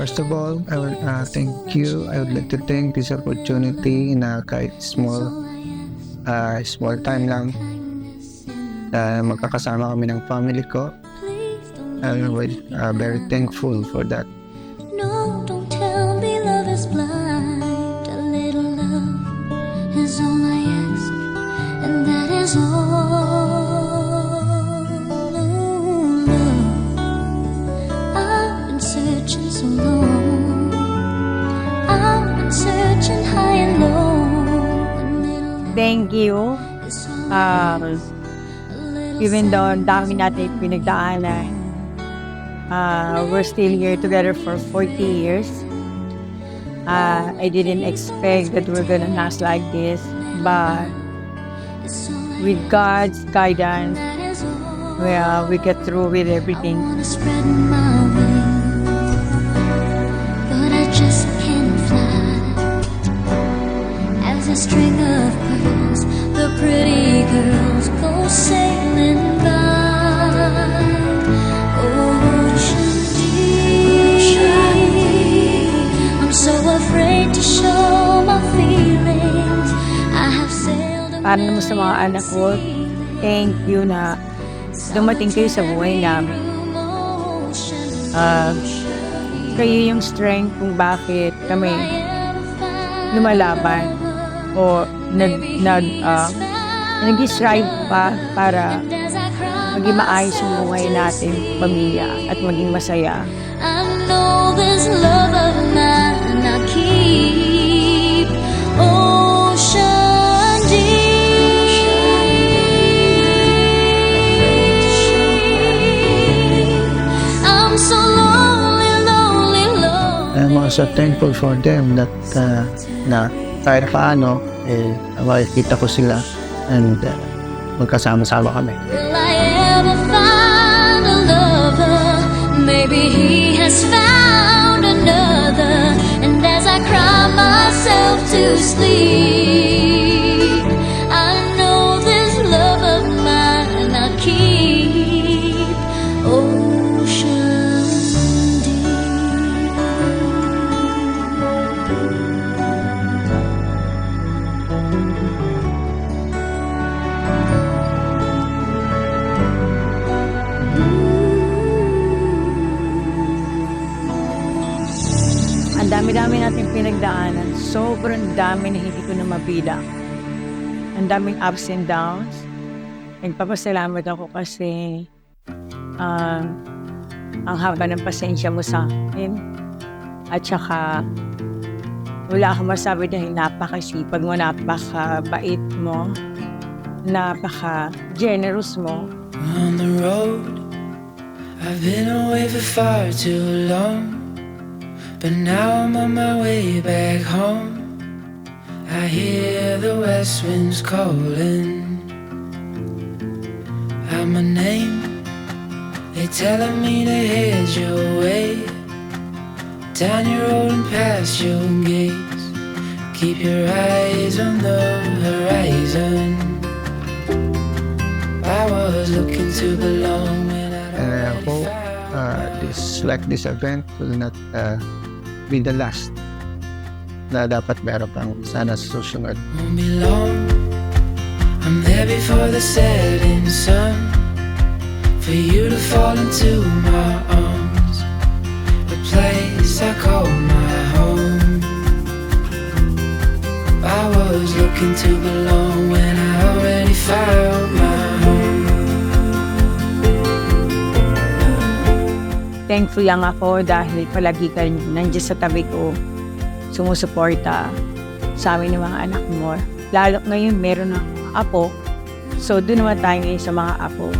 First of all, I will thank you. I would like to thank this opportunity na kahit small time lang magkakasama kami ng family ko. I'm very thankful for that. No, don't tell me love is blind. A little love is all I ask, and that is all. Oh, love, I've been searching so long. I've been searching high and low. A little Thank you. is all I ask. Even though ang dami natin pinagdaanan, we're still here together for 40 years. I didn't expect that we're gonna last like this, but with God's guidance, we get through with everything. I wanna spread my wings, but I just can't fly. As a string of pearls, the pretty girls go sailing by. Ocean deep, I'm so afraid to show my feelings. I have sailed a Para naman sa mga anak ko, thank you na dumating kayo sa buhay namin. Kayo yung strength kung bakit kami lumalaban o nag-strive pa para maging maayos yung buhay natin, pamilya, at maging masaya. I know this love of mine I keep ocean deep. I'm so lonely, lonely, lonely. I'm also thankful for them that na kahit paano makikita ko sila and magkasama-sama kami. Will I ever find a lover? Maybe he has found another. And as I cry myself to sleep, I know this love of mine I keep ocean deep. Ang dami-dami natin pinagdaanan. Sobrang dami na hindi ko na mabilang. Ang daming ups and downs. Nagpapasalamat ako kasi ang haba ng pasensya mo sa akin. At saka wala akong masabi dahil napakasipag mo, napakabait mo, napaka-generous mo. On the road, I've been away for far too long, but now I'm on my way back home. I hear the west winds calling out my name. They telling me to head your way, down your road and past your gates. Keep your eyes on the horizon. I was looking to belong when I'd And I already hope found this event will not be the last na dapat meron pang sana sa susunod. Won't be long. I'm there before the setting sun, for you to fall into my arms, a place I call my home. I was looking to belong when I already found my home. Thankful lang ako dahil palagi ka nandiyan sa tabi ko, sumusuporta sa amin ng mga anak mo. Lalo ngayon meron ng apo, so doon naman tayo ngayon sa mga apo.